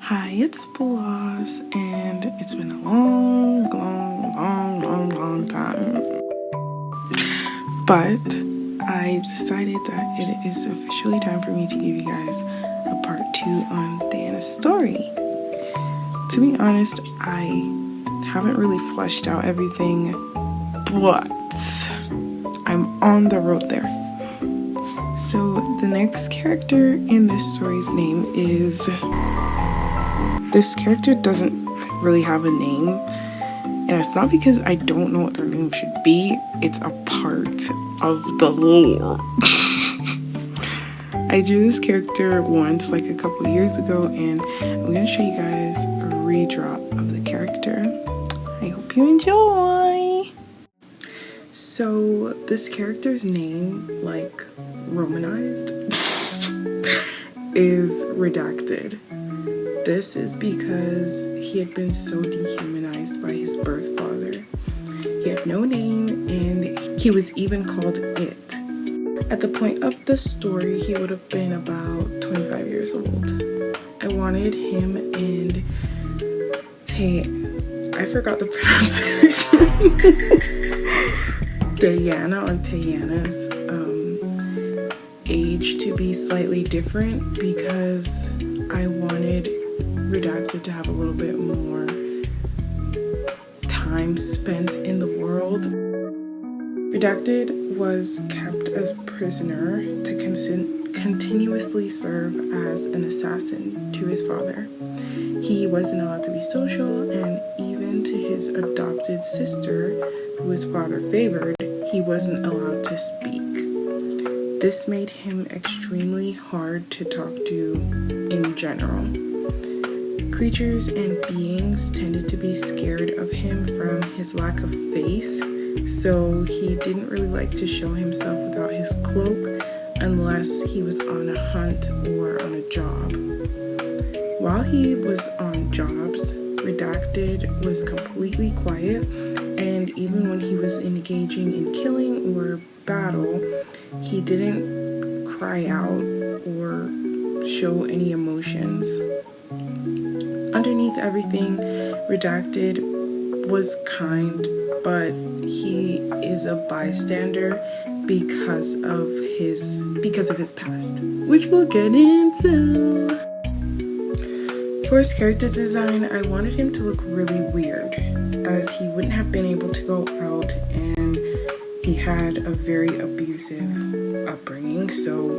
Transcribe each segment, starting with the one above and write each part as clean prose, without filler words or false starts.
Hi, it's Bloss, and it's been a long time. But I decided that it is officially time for me to give you guys a part 2 on Diana's story. To be honest, I haven't really fleshed out everything, but I'm on the road there. So the next character in this story's name is... This character doesn't really have a name, and it's not because I don't know what their name should be, it's a part of the lore. I drew this character once, like a couple years ago, and I'm going to show you guys a redrop of the character. I hope you enjoy! So, this character's name, like romanized, is redacted. This is because he had been so dehumanized by his birth father. He had no name, and he was even called It. At the point of the story, he would have been about 25 years old. I wanted him and I forgot the pronunciation. Diana or Tayana's age to be slightly different because I wanted Redacted to have a little bit more time spent in the world. Redacted was kept as prisoner to continuously serve as an assassin to his father. He wasn't allowed to be social, and even to his adopted sister, who his father favored, he wasn't allowed to speak. This made him extremely hard to talk to in general. Creatures and beings tended to be scared of him from his lack of face, so he didn't really like to show himself without his cloak unless he was on a hunt or on a job. While he was on jobs, Redacted was completely quiet, and even when he was engaging in killing or battle, he didn't cry out or show any emotions. Underneath everything, Redacted was kind, but he is a bystander because of his past, which we'll get into. For his character design, I wanted him to look really weird, as he wouldn't have been able to go out, and he had a very abusive upbringing, so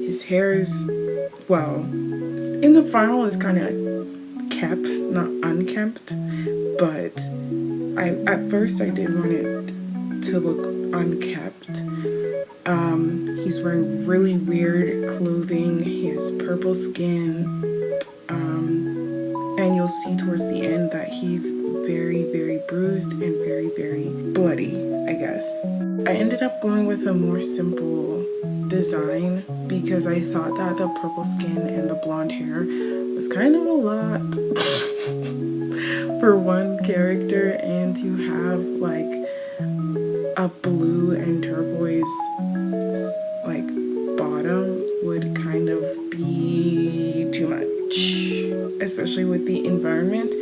his hair is, well, in the final is kind of kept, not unkempt, but at first I did want it to look unkept. He's wearing really weird clothing, he has purple skin, and you'll see towards the end that he's very, very bruised and very, very bloody, I guess. I ended up going with a more simple design because I thought that the purple skin and the blonde hair was kind of a lot for one character, and to have like a blue and turquoise like bottom would kind of be too much, especially with the environment.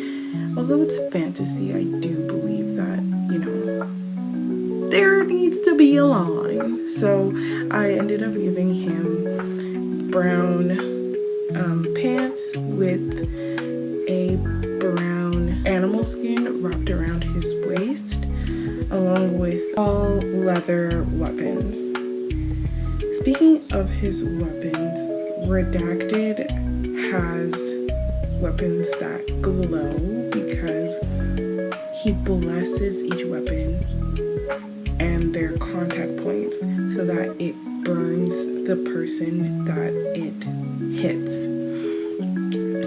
Although it's fantasy, I do believe that, you know, there needs to be a line. So I ended up giving him brown pants with a brown animal skin wrapped around his waist, along with all leather weapons. Speaking of his weapons, Redacted has weapons that glow because he blesses each weapon and their contact points so that it burns the person that it hits.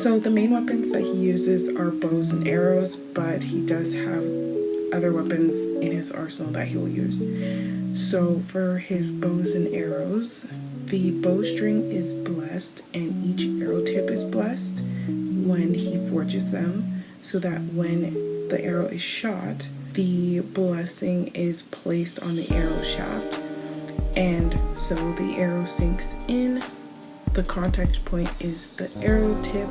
So the main weapons that he uses are bows and arrows, but he does have other weapons in his arsenal that he will use. So for his bows and arrows, the bowstring is blessed and each arrow tip is blessed when he forges them, so that when the arrow is shot, the blessing is placed on the arrow shaft, and so the arrow sinks in. The contact point is the arrow tip,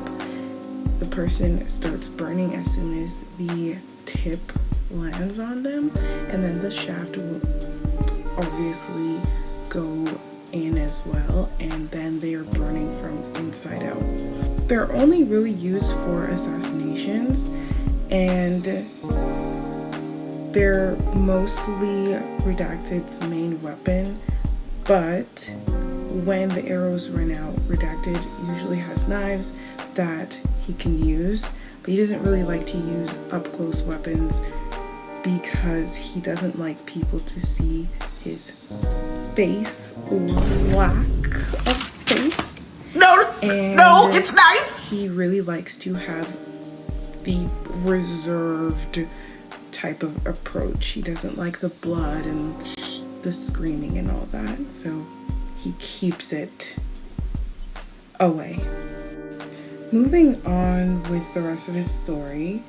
the person starts burning as soon as the tip lands on them, and then the shaft will obviously go in as well, and then they are burning from inside out. They're only really used for assassinations, and they're mostly Redacted's main weapon, but when the arrows run out, Redacted usually has knives that he can use, but he doesn't really like to use up-close weapons because he doesn't like people to see his face, lack of face. No, it's nice. He really likes to have the reserved type of approach. He doesn't like the blood and the screaming and all that, so he keeps it away. Moving on with the rest of his story,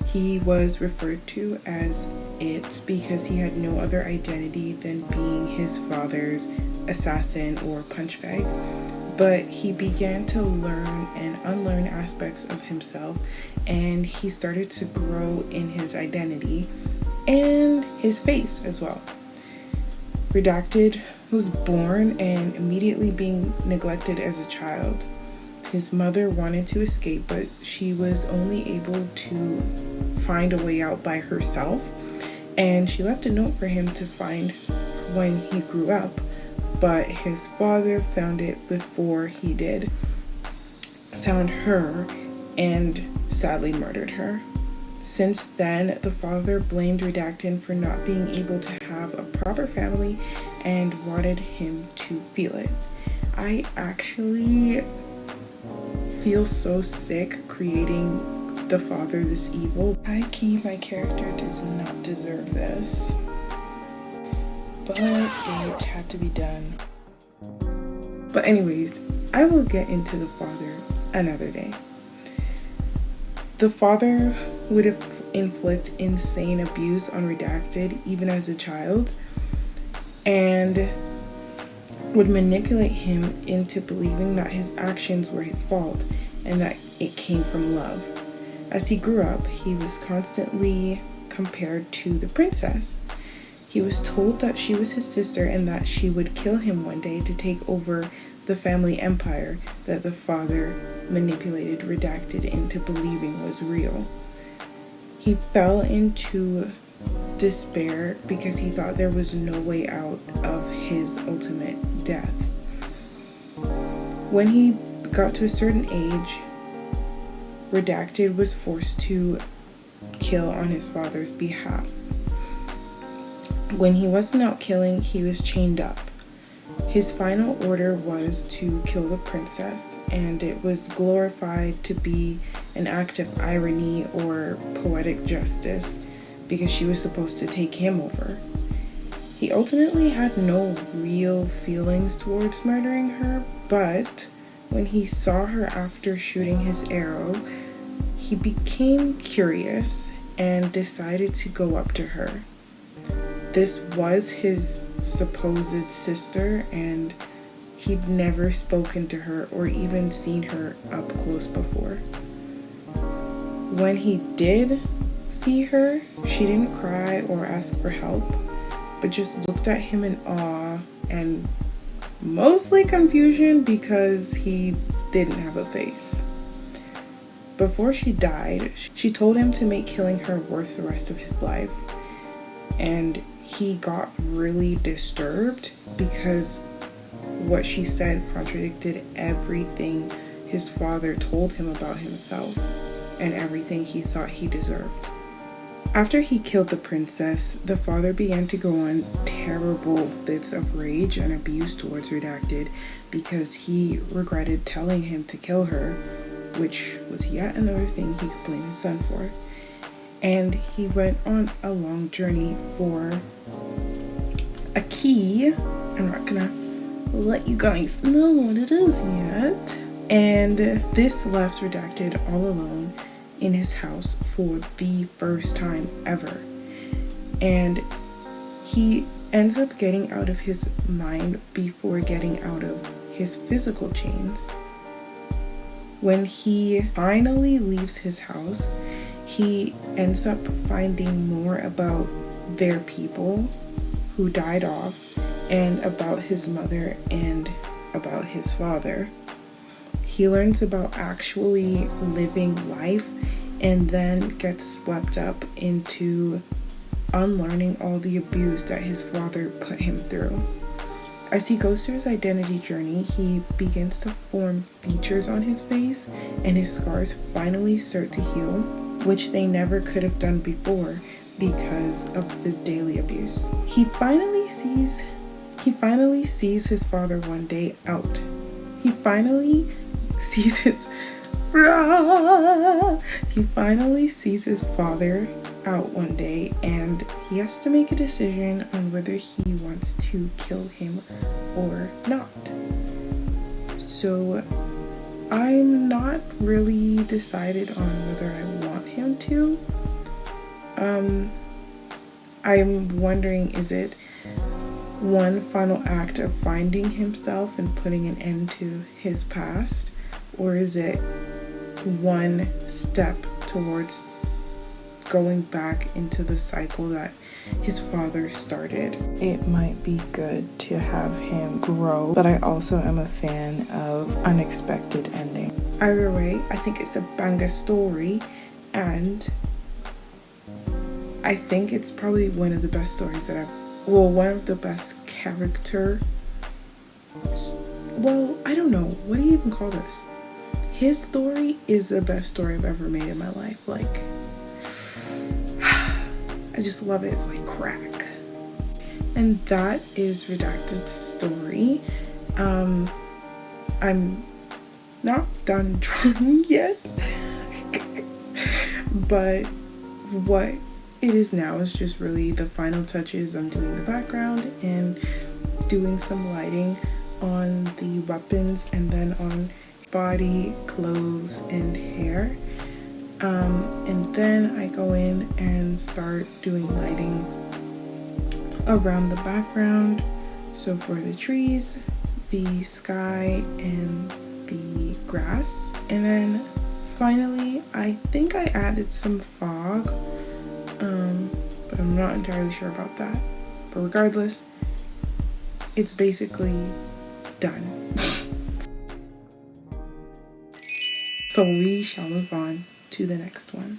he was referred to as It because he had no other identity than being his father's assassin or punchbag. But he began to learn and unlearn aspects of himself, and he started to grow in his identity and his face as well. Redacted was born and immediately being neglected as a child. His mother wanted to escape, but she was only able to find a way out by herself, and she left a note for him to find when he grew up, but his father found it before he did, found her, and sadly murdered her. Since then, the father blamed Redacted for not being able to have a proper family and wanted him to feel it. I actually feel so sick creating the father this evil. High-key, my character does not deserve this, but it had to be done. But anyways, I will get into the father another day. The father would inflict insane abuse on Redacted even as a child, and would manipulate him into believing that his actions were his fault and that it came from love. As he grew up, he was constantly compared to the princess. He was told that she was his sister and that she would kill him one day to take over the family empire that the father manipulated Redacted into believing was real. He fell into despair because he thought there was no way out of his ultimate death. When he got to a certain age, Redacted was forced to kill on his father's behalf. When he wasn't out killing, he was chained up. His final order was to kill the princess, and it was glorified to be an act of irony or poetic justice because she was supposed to take him over. He ultimately had no real feelings towards murdering her, but when he saw her after shooting his arrow, he became curious and decided to go up to her. This was his supposed sister, and he'd never spoken to her or even seen her up close before. When he did see her, she didn't cry or ask for help, but just looked at him in awe and mostly confusion because he didn't have a face. Before she died, she told him to make killing her worth the rest of his life, and he got really disturbed because what she said contradicted everything his father told him about himself and everything he thought he deserved. After he killed the princess, the father began to go on terrible bits of rage and abuse towards Redacted because he regretted telling him to kill her, which was yet another thing he could blame his son for. And he went on a long journey for a key. I'm not gonna let you guys know what it is yet. And this left Redacted all alone in his house for the first time ever. And he ends up getting out of his mind before getting out of his physical chains. when he finally leaves his house, he ends up finding more about their people who died off, and about his mother and about his father. He learns about actually living life and then gets swept up into unlearning all the abuse that his father put him through. As he goes through his identity journey, he begins to form features on his face, and his scars finally start to heal, which they never could have done before because of the daily abuse. He finally sees his father one day out. He finally sees his father out one day, and he has to make a decision on whether he wants to kill him or not. So I'm not really decided on whether I want him to. I'm wondering, is it one final act of finding himself and putting an end to his past, or is it one step towards going back into the cycle that his father started? It might be good to have him grow, but I also am a fan of unexpected ending. Either way, I think it's a banger story, and I think it's probably one of the best stories that one of the best character, I don't know, what do you even call this? His story is the best story I've ever made in my life. Like, I just love it. It's like crack. And that is Redacted's story. I'm not done drawing yet, but what it is now is just really the final touches. I'm doing the background and doing some lighting on the weapons, and then on body, clothes, and hair. And then I go in and start doing lighting around the background. So for the trees, the sky, and the grass. And then finally, I think I added some fog, but I'm not entirely sure about that. But regardless, it's basically done. So we shall move on to the next one.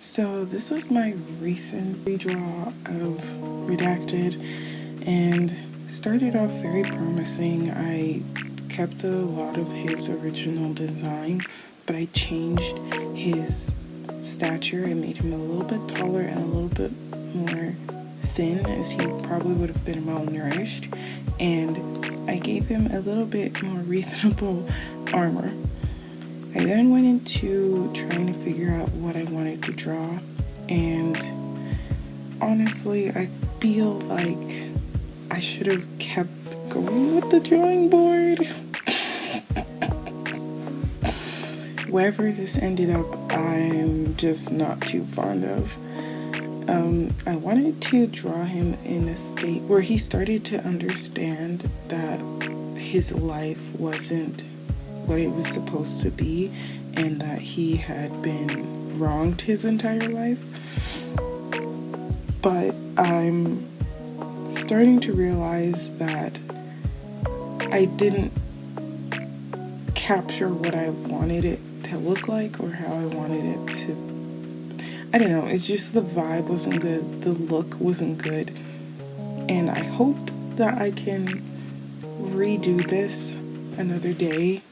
So this was my recent redraw of Redacted, and started off very promising. I kept a lot of his original design, but I changed his stature. I made him a little bit taller and a little bit more thin, as he probably would have been malnourished, and I gave him a little bit more reasonable armor. I then went into trying to figure out what I wanted to draw, and honestly, I feel like I should have kept going with the drawing board. Wherever this ended up, I'm just not too fond of. I wanted to draw him in a state where he started to understand that his life wasn't what it was supposed to be, and that he had been wronged his entire life. But I'm starting to realize that I didn't capture what I wanted it to look like, or how I wanted it to, I don't know, it's just the vibe wasn't good, the look wasn't good, and I hope that I can redo this another day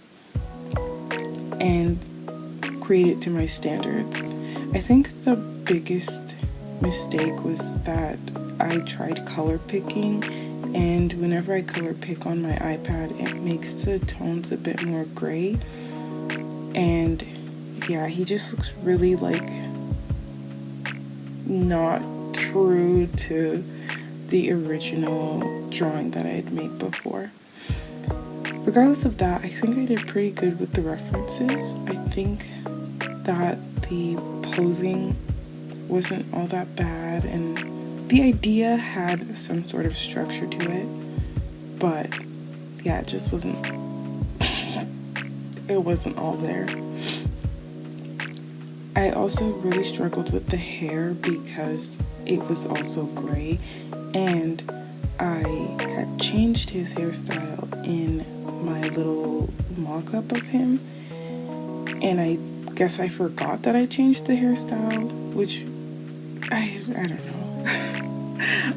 and create it to my standards. I think the biggest mistake was that I tried color picking, and whenever I color pick on my iPad, it makes the tones a bit more gray, and yeah, he just looks really like not true to the original drawing that I had made before. Regardless of that, I think I did pretty good with the references. I think that the posing wasn't all that bad, and the idea had some sort of structure to it, but yeah, it just wasn't it wasn't all there. I also really struggled with the hair because it was also gray, and I had changed his hairstyle in my little mock-up of him, and I guess I forgot that I changed the hairstyle, which I don't know.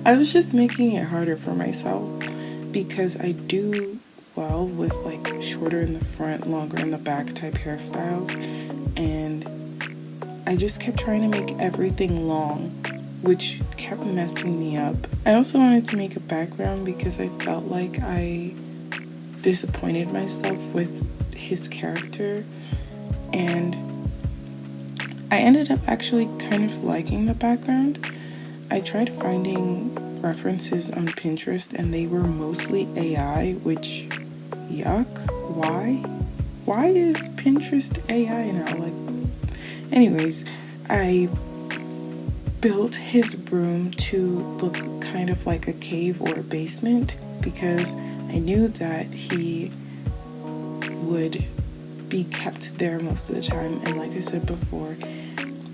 I was just making it harder for myself because I do well with like shorter in the front, longer in the back type hairstyles, and I just kept trying to make everything long, which kept messing me up. I also wanted to make a background because I felt like I disappointed myself with his character, and I ended up actually kind of liking the background. I tried finding references on Pinterest and they were mostly AI, which, yuck. Why is Pinterest AI now? Like, anyways, I built his room to look kind of like a cave or a basement because I knew that he would be kept there most of the time, and like I said before,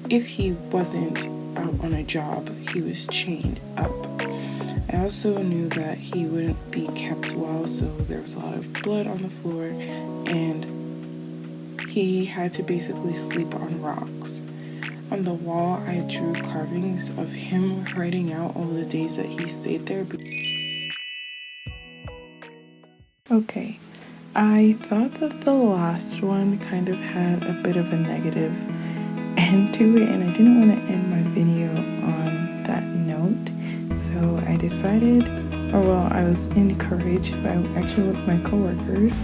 if he wasn't out on a job, he was chained up. I also knew that he wouldn't be kept well, so there was a lot of blood on the floor, and he had to basically sleep on rocks. On the wall, I drew carvings of him writing out all the days that he stayed there. Okay, I thought that the last one kind of had a bit of a negative end to it, and I didn't want to end my video on that note. So I decided, I was encouraged by actually one of my coworkers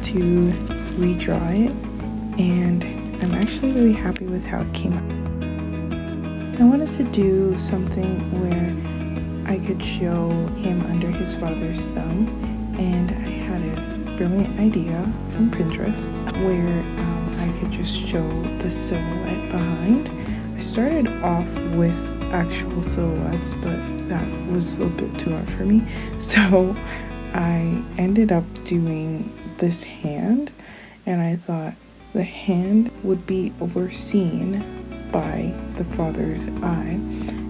to redraw it, and I'm actually really happy with how it came out. I wanted to do something where I could show him under his father's thumb, and I had a brilliant idea from Pinterest where I could just show the silhouette behind. I started off with actual silhouettes, but that was a bit too hard for me, so I ended up doing this hand, and I thought the hand would be overseen by the father's eye,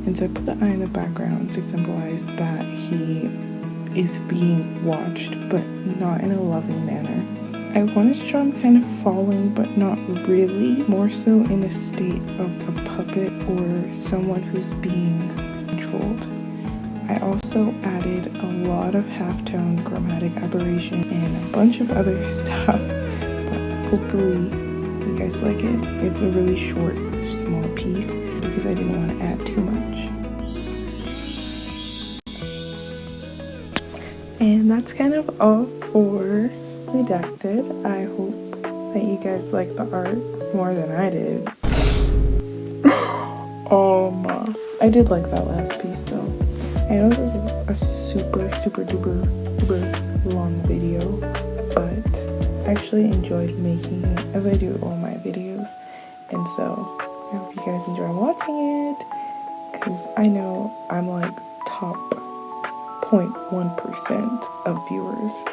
and so I put the eye in the background to symbolize that he is being watched, but not in a loving manner. I wanted to show him kind of falling, but not really, more so in a state of a puppet or someone who's being controlled. I also added a lot of halftone chromatic aberration and a bunch of other stuff, but hopefully you guys like it. It's a really short, small piece because I didn't want to add too much. And that's kind of all for Redacted. I hope that you guys like the art more than I did. I did like that last piece though. I know this is a super duper long video, but I actually enjoyed making it as I do all my videos, and so I hope you guys enjoy watching it, because I know I'm like top 0.1% of viewers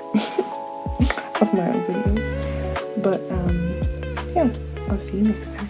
of my own videos. But yeah, I'll see you next time.